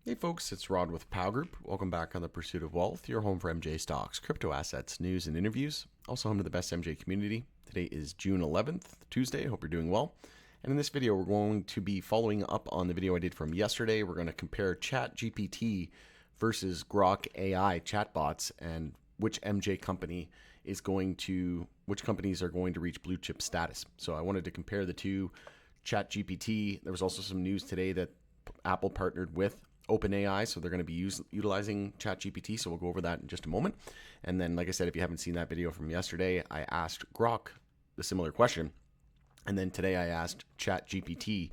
Hey folks, it's Rod with POW Group. Welcome back on The Pursuit of Wealth, your home for MJ stocks, crypto assets, news, and interviews. Also home to the best MJ community. Today is June 11th, Tuesday. Hope you're doing well. And in this video, we're going to be following up on the video I did from yesterday. We're going to compare ChatGPT versus Grok AI chatbots and which MJ company is going to, which companies are going to reach blue chip status. So I wanted to compare the two. ChatGPT, there was also some news today that Apple partnered with OpenAI, so they're going to be utilizing ChatGPT, so we'll go over that in just a moment. And then, like I said, if you haven't seen that video from yesterday, I asked Grok the similar question, and then today I asked ChatGPT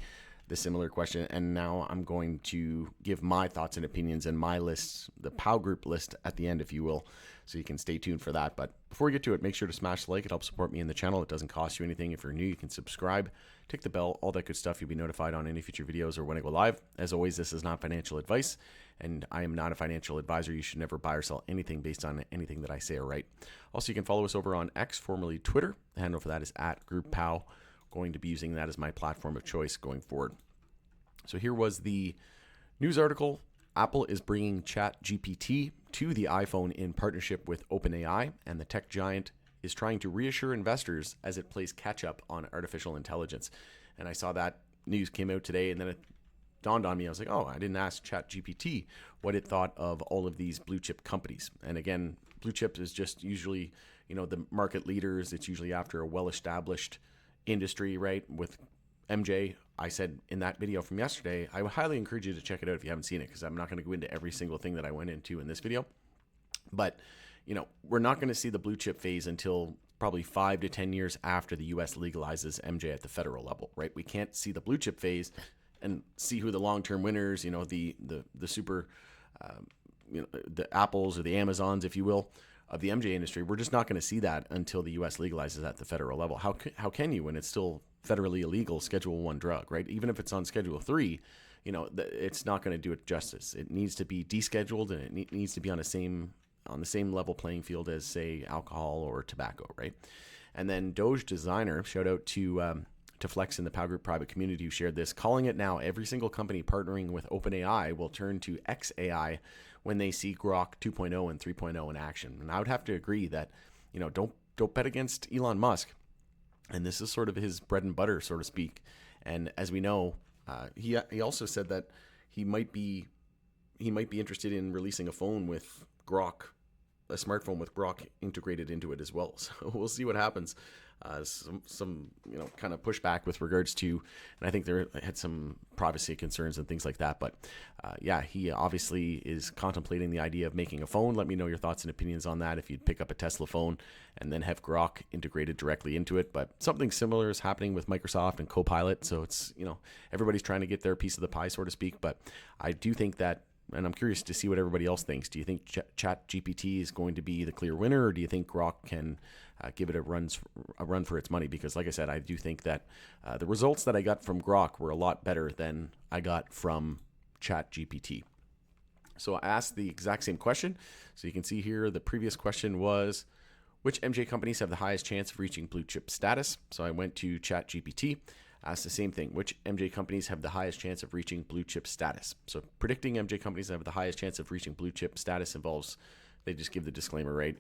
the similar question, and now I'm going to give my thoughts and opinions and my lists, the POW Group list at the end, if you will, so you can stay tuned for that. But before we get to it, make sure to smash the like. It helps support me in the channel. It doesn't cost you anything. If you're new, you can subscribe, tick the bell, all that good stuff. You'll be notified on any future videos or when I go live. As always, this is not financial advice, and I am not a financial advisor. You should never buy or sell anything based on anything that I say or write. Also, you can follow us over on X, formerly Twitter. The handle for that is @GroupPOW. Going to be using that as my platform of choice going forward. So here was the news article. Apple is bringing ChatGPT to the iPhone in partnership with OpenAI, and the tech giant is trying to reassure investors as it plays catch up on artificial intelligence. And I saw that news came out today, and then it dawned on me. I was like, oh, I didn't ask ChatGPT what it thought of all of these blue chip companies. And again, blue chips is just usually, the market leaders. It's usually after a well-established industry, right? With MJ, I said in that video from yesterday, I would highly encourage you to check it out if you haven't seen it, because I'm not going to go into every single thing that I went into in this video. But, we're not going to see the blue chip phase until probably 5 to 10 years after the U.S. legalizes MJ at the federal level, right? We can't see the blue chip phase and see who the long-term winners, the super, the Apples or the Amazons, if you will, of the MJ industry. We're just not going to see that until the U.S. legalizes at the federal level. How can you when it's still federally illegal Schedule 1 drug, right? Even if it's on Schedule 3, it's not going to do it justice. It needs to be descheduled, and it needs to be on the same level playing field as, say, alcohol or tobacco, right? And then Doge Designer, shout out to Flex in the POW Group private community who shared this, calling it now every single company partnering with OpenAI will turn to XAI when they see Grok 2.0 and 3.0 in action. And I would have to agree that, don't bet against Elon Musk. And this is sort of his bread and butter, so to speak. And as we know, he also said that he might be interested in releasing a phone with Grok, a smartphone with Grok integrated into it as well. So we'll see what happens. Some kind of pushback with regards to, and I think there had some privacy concerns and things like that. But he obviously is contemplating the idea of making a phone. Let me know your thoughts and opinions on that if you'd pick up a Tesla phone and then have Grok integrated directly into it. But something similar is happening with Microsoft and Copilot. So it's, everybody's trying to get their piece of the pie, so to speak. But I do think that, and I'm curious to see what everybody else thinks. Do you think ChatGPT is going to be the clear winner, or do you think Grok can give it a run for its money? Because, like I said, I do think that the results that I got from Grok were a lot better than I got from ChatGPT. So I asked the exact same question. So you can see here, the previous question was, which MJ companies have the highest chance of reaching blue chip status? So I went to ChatGPT. Asked the same thing. Which MJ companies have the highest chance of reaching blue chip status? So predicting MJ companies that have the highest chance of reaching blue chip status involves, they just give the disclaimer, right?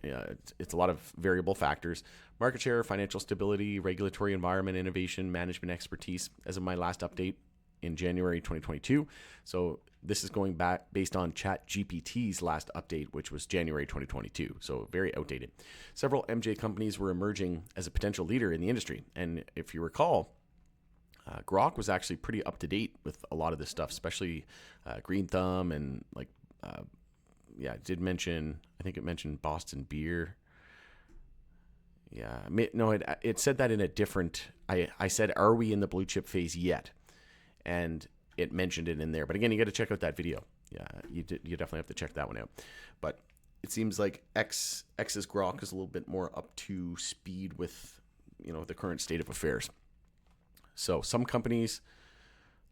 It's a lot of variable factors: market share, financial stability, regulatory environment, innovation, management expertise. As of my last update in January 2022. So this is going back based on ChatGPT's last update, which was January 2022. So very outdated. Several MJ companies were emerging as a potential leader in the industry. And if you recall, Grok was actually pretty up to date with a lot of this stuff, especially Green Thumb and it did mention, I think it mentioned Boston Beer. Yeah, no, it said that in a different, I said, are we in the blue chip phase yet? And it mentioned it in there. But again, you got to check out that video. Yeah, you definitely have to check that one out. But it seems like X's Grok is a little bit more up to speed with, the current state of affairs. So some companies,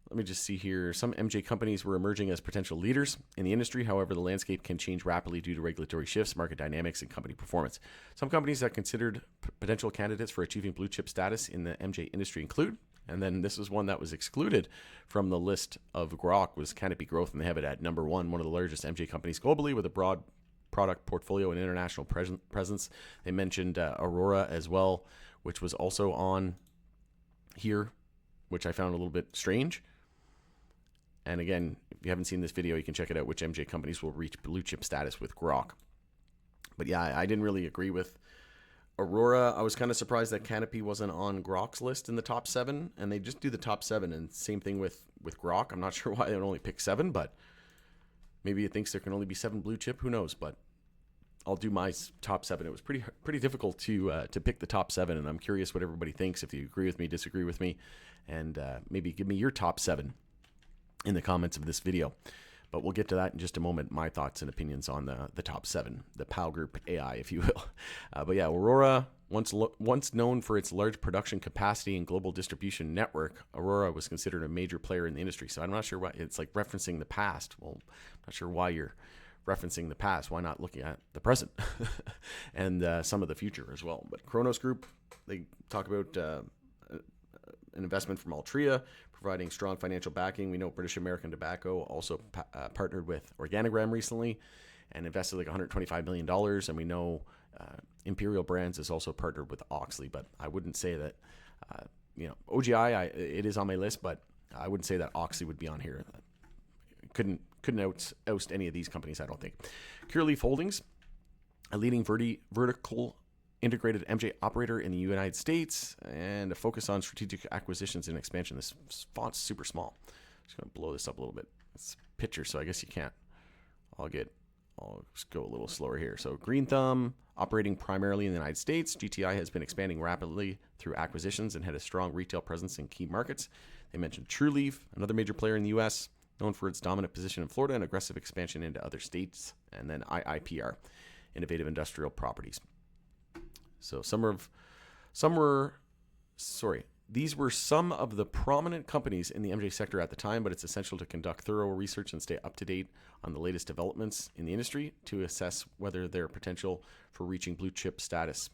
let me just see here. Some MJ companies were emerging as potential leaders in the industry. However, the landscape can change rapidly due to regulatory shifts, market dynamics, and company performance. Some companies that considered potential candidates for achieving blue chip status in the MJ industry include, And then this was one that was excluded from the list of Grok was Canopy Growth, and they have it at number one of the largest MJ companies globally with a broad product portfolio and international presence. They mentioned Aurora as well, which was also on here, which I found a little bit strange. And again, if you haven't seen this video, you can check it out, which MJ companies will reach blue chip status with Grok. But yeah, I didn't really agree with Aurora. I was kind of surprised that Canopy wasn't on Grok's list in the top 7, and they just do the top 7, and same thing with Grok. I'm not sure why they would only pick 7, but maybe it thinks there can only be 7 blue chip. Who knows? But I'll do my top 7. It was pretty difficult to pick the top 7, and I'm curious what everybody thinks. If you agree with me, disagree with me, and maybe give me your top 7 in the comments of this video. But we'll get to that in just a moment, my thoughts and opinions on the top 7, the POW Group AI, if you will. But yeah, Aurora, once known for its large production capacity and global distribution network, Aurora was considered a major player in the industry. So I'm not sure why it's like referencing the past. Well, I'm not sure why you're referencing the past. Why not looking at the present and some of the future as well? But Kronos Group, they talk about an investment from Altria, providing strong financial backing. We know British American Tobacco also partnered with Organogram recently and invested like $125 million. And we know Imperial Brands is also partnered with Oxley, but I wouldn't say that, OGI, it is on my list, but I wouldn't say that Oxley would be on here. Couldn't oust any of these companies, I don't think. Cureleaf Holdings, a leading vertical integrated MJ operator in the United States, and a focus on strategic acquisitions and expansion. This font's super small. I'm just going to blow this up a little bit. It's a picture, so I guess you can't. I'll just go a little slower here. So Green Thumb, operating primarily in the United States. GTI has been expanding rapidly through acquisitions and had a strong retail presence in key markets. They mentioned TrueLeaf, another major player in the U.S., known for its dominant position in Florida and aggressive expansion into other states. And then IIPR, Innovative Industrial Properties. So these were some of the prominent companies in the MJ sector at the time, but it's essential to conduct thorough research and stay up to date on the latest developments in the industry to assess whether their potential for reaching blue chip status.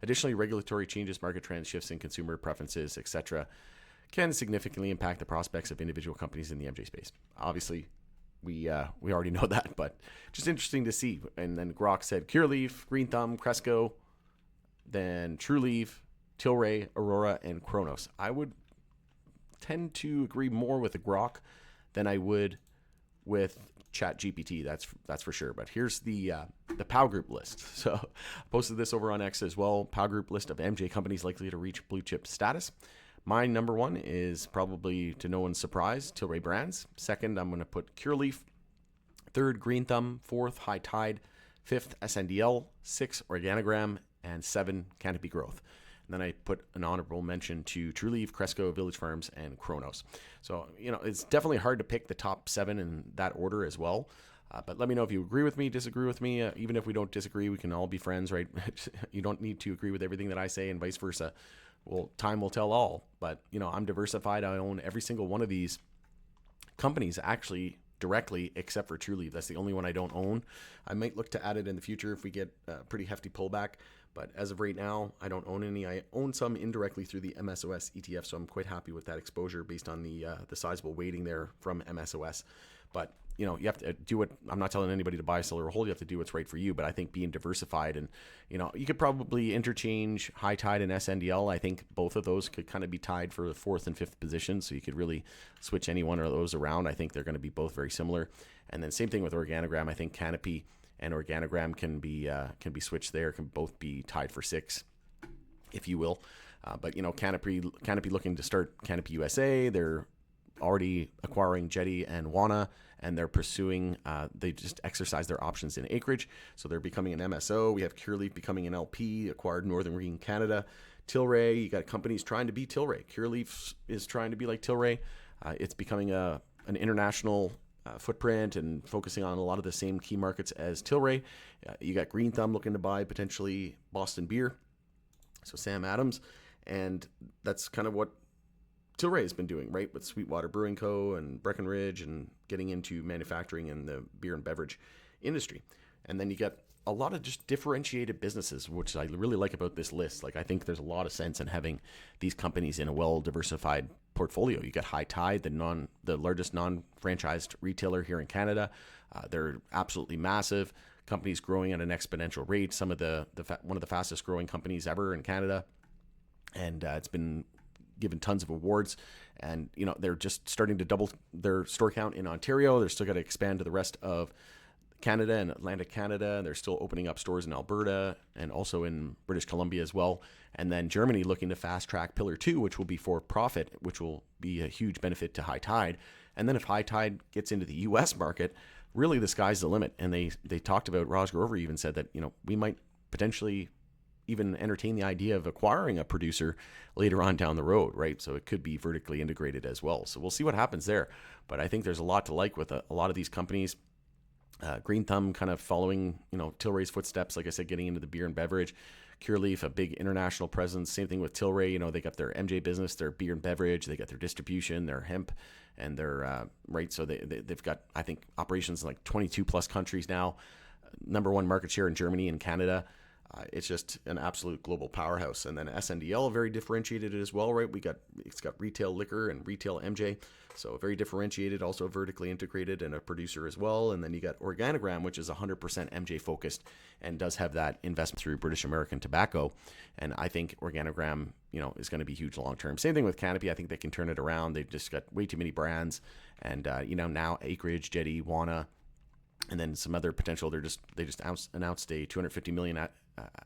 Additionally, regulatory changes, market trends, shifts in consumer preferences, etc., can significantly impact the prospects of individual companies in the MJ space. Obviously, we already know that, but just interesting to see. And then Grok said Cureleaf, Green Thumb, Cresco, then TrueLeaf, Tilray, Aurora, and Kronos. I would tend to agree more with the Grok than I would with ChatGPT. That's for sure. But here's the POW Group list. So I posted this over on X as well. POW Group list of MJ companies likely to reach blue chip status. My number 1 is probably, to no one's surprise, Tilray Brands. Second, I'm going to put Cureleaf. Third, Green Thumb. Fourth, High Tide. Fifth, SNDL. 6, Organogram. And 7, Canopy Growth. And then I put an honorable mention to TrueLeaf, Cresco, Village Farms, and Kronos. So, it's definitely hard to pick the top 7 in that order as well. But let me know if you agree with me, disagree with me. Even if we don't disagree, we can all be friends, right? You don't need to agree with everything that I say and vice versa. Well, time will tell all, but I'm diversified. I own every single one of these companies actually directly, except for TrueLeaf. That's the only one I don't own. I might look to add it in the future if we get a pretty hefty pullback, but as of right now, I don't own any. I own some indirectly through the MSOS ETF, so I'm quite happy with that exposure based on the sizable weighting there from MSOS. But you have to do what, I'm not telling anybody to buy, sell, or hold. You have to do what's right for you. But I think being diversified and, you could probably interchange High Tide and SNDL. I think both of those could kind of be tied for the 4th and 5th position. So you could really switch any one of those around. I think they're going to be both very similar. And then same thing with Organogram. I think Canopy and Organogram can be switched there, can both be tied for 6, if you will. But Canopy looking to start Canopy USA. They're already acquiring Jetty and Wana, and they're pursuing, they just exercise their options in acreage. So they're becoming an MSO. We have Cureleaf becoming an LP, acquired Northern Green Canada. Tilray, you got companies trying to be Tilray. Cureleaf is trying to be like Tilray. It's becoming an international footprint and focusing on a lot of the same key markets as Tilray. You got Green Thumb looking to buy potentially Boston Beer, so Sam Adams, and that's kind of what Tilray has been doing, right, with Sweetwater Brewing Co. and Breckenridge and getting into manufacturing in the beer and beverage industry. And then you get a lot of just differentiated businesses, which I really like about this list. Like, I think there's a lot of sense in having these companies in a well-diversified portfolio. You got High Tide, the largest non-franchised retailer here in Canada. They're absolutely massive. Companies growing at an exponential rate. Some of one of the fastest growing companies ever in Canada, and it's been given tons of awards. And they're just starting to double their store count in Ontario. They're still got to expand to the rest of Canada and Atlantic Canada. They're still opening up stores in Alberta and also in British Columbia as well. And then Germany looking to fast track Pillar 2, which will be for profit, which will be a huge benefit to High Tide. And then if High Tide gets into the U.S. market, really the sky's the limit. And they talked about, Roz Grover even said that, we might potentially even entertain the idea of acquiring a producer later on down the road, right? So it could be vertically integrated as well. So we'll see what happens there. But I think there's a lot to like with a lot of these companies. Green Thumb kind of following, Tilray's footsteps, like I said, getting into the beer and beverage. Cureleaf, a big international presence. Same thing with Tilray. They got their MJ business, their beer and beverage. They got their distribution, their hemp, and their right. So they've got, I think, operations in like 22 plus countries now. Number one market share in Germany and Canada. It's just an absolute global powerhouse. And then SNDL, very differentiated as well, right? It's got retail liquor and retail MJ, so very differentiated, also vertically integrated and a producer as well. And then you got Organigram, which is 100% MJ focused and does have that investment through British American Tobacco. And I think Organigram, is going to be huge long term. Same thing with Canopy. I think they can turn it around. They've just got way too many brands, and now Acreage, Jetty, Wana, and then some other potential. They just announced a $250 million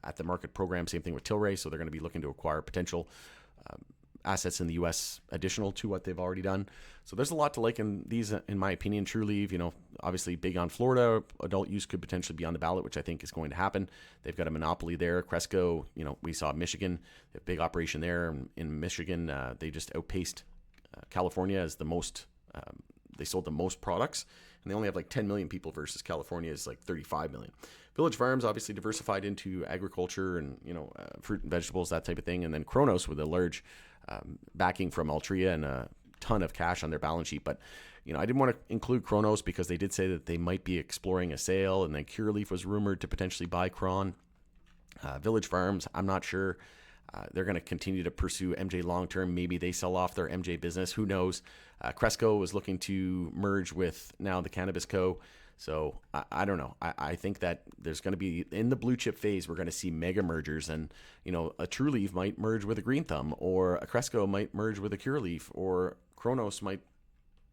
at the market program. Same thing with Tilray. So they're going to be looking to acquire potential assets in the U.S. additional to what they've already done. So there's a lot to like in these, in my opinion. Trulieve, obviously big on Florida. Adult use could potentially be on the ballot, which I think is going to happen. They've got a monopoly there. Cresco, we saw Michigan, they have a big operation there. In Michigan, they just outpaced California as the most, they sold the most products, and they only have like 10 million people versus California is like 35 million. Village Farms obviously diversified into agriculture and fruit and vegetables, that type of thing. And then Kronos with a large backing from Altria and a ton of cash on their balance sheet. But I didn't want to include Kronos because they did say that they might be exploring a sale, and then Cureleaf was rumored to potentially buy Kron. Village Farms, I'm not sure. They're going to continue to pursue MJ long term. Maybe they sell off their MJ business. Who knows? Cresco was looking to merge with now the Cannabis Co. So I don't know. I think that there's going to be, in the blue chip phase, we're going to see mega mergers, and a Trulieve might merge with a Green Thumb, or a Cresco might merge with a Cureleaf, or Kronos might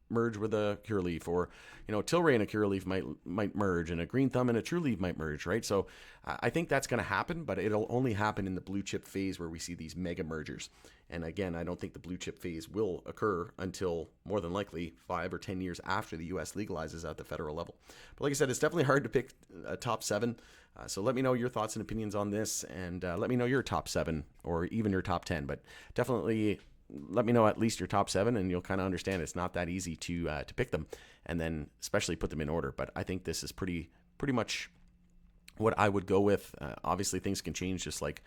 merge with a Cureleaf, or Tilray and a Cureleaf might merge, and a Green Thumb and a Trulieve might merge, right? So I think that's going to happen, but it'll only happen in the blue chip phase where we see these mega mergers. And again, I don't think the blue chip phase will occur until more than likely 5 or 10 years after the U.S. legalizes at the federal level. But like I said, it's definitely hard to pick a top 7. So let me know your thoughts and opinions on this, and let me know your top 7 or even your top 10. But definitely let me know at least your top 7, and you'll kind of understand it's not that easy to pick them, and then especially put them in order. But I think this is pretty much what I would go with. Obviously, things can change, just like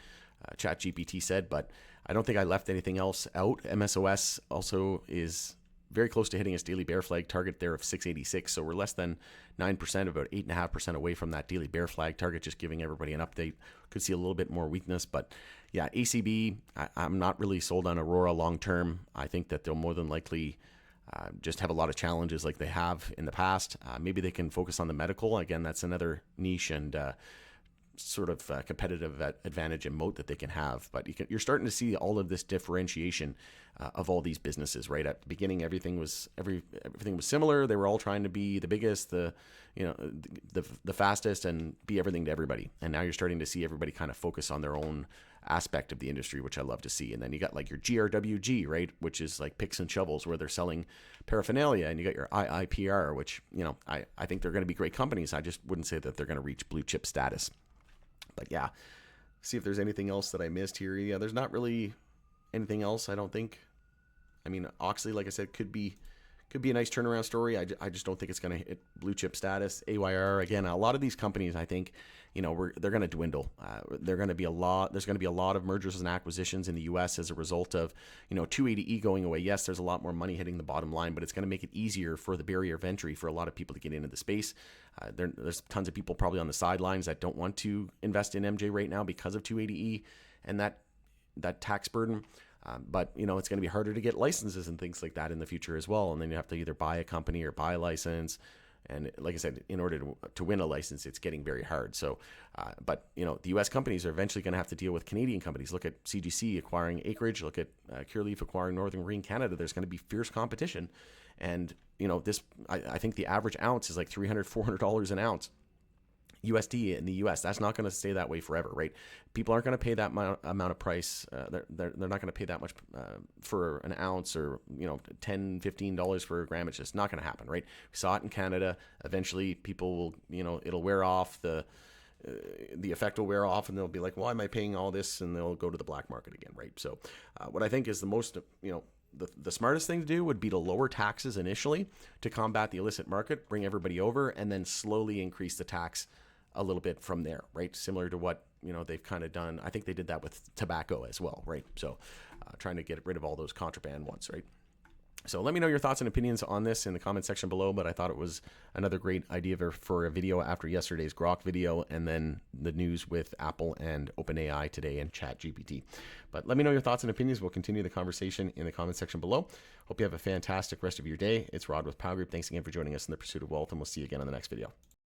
ChatGPT said, but I don't think I left anything else out. MSOS also is very close to hitting its daily bear flag target there of 686. So we're less than 9%, about 8.5% away from that daily bear flag target, just giving everybody an update. Could see a little bit more weakness, but yeah, ACB, I'm not really sold on Aurora long term. I think that they'll more than likely just have a lot of challenges like they have in the past. Maybe they can focus on the medical. Again, that's another niche and sort of competitive advantage and moat that they can have. But you're starting to see all of this differentiation of all these businesses, right? At the beginning, everything was similar. They were all trying to be the biggest, the fastest, and be everything to everybody. And now you're starting to see everybody kind of focus on their own aspect of the industry, which I love to see. And then you got like your GRWG, right, which is like picks and shovels, where they're selling paraphernalia, and you got your IIPR, which I think they're going to be great companies. I just wouldn't say that they're going to reach blue chip status. But yeah, see if there's anything else that I missed here. Yeah, there's not really anything else, I don't think. I mean, Oxley, like I said, could be could be a nice turnaround story. I just don't think it's going to hit blue chip status. AYR, again, a lot of these companies, I think, they're going to dwindle. There's going to be a lot of mergers and acquisitions in the U.S. as a result of, 280E going away. Yes, there's a lot more money hitting the bottom line, but it's going to make it easier for the barrier of entry for a lot of people to get into the space. There's tons of people probably on the sidelines that don't want to invest in MJ right now because of 280E and that tax burden. But it's going to be harder to get licenses and things like that in the future as well. And then you have to either buy a company or buy a license. And like I said, in order to win a license, it's getting very hard. So, but the U.S. companies are eventually going to have to deal with Canadian companies. Look at CGC acquiring Acreage. Look at Cureleaf acquiring Northern Green Canada. There's going to be fierce competition. And I think the average ounce is like $300, $400 an ounce. USD in the US. That's not going to stay that way forever, right? People aren't going to pay that amount of price. They're not going to pay that much for an ounce or $10, $15 for a gram. It's just not going to happen, right? We saw it in Canada. Eventually, people will it'll wear off. The effect will wear off, and they'll be like, "Why am I paying all this?" And they'll go to the black market again, right? So, what I think is the most the smartest thing to do would be to lower taxes initially to combat the illicit market, bring everybody over, and then slowly increase the tax a little bit from there, right? Similar to what, they've kind of done. I think they did that with tobacco as well, right? So trying to get rid of all those contraband ones, right? So let me know your thoughts and opinions on this in the comment section below, but I thought it was another great idea for a video after yesterday's Grok video and then the news with Apple and OpenAI today and ChatGPT. But let me know your thoughts and opinions. We'll continue the conversation in the comment section below. Hope you have a fantastic rest of your day. It's Rod with POW Group. Thanks again for joining us in the pursuit of wealth, and we'll see you again on the next video.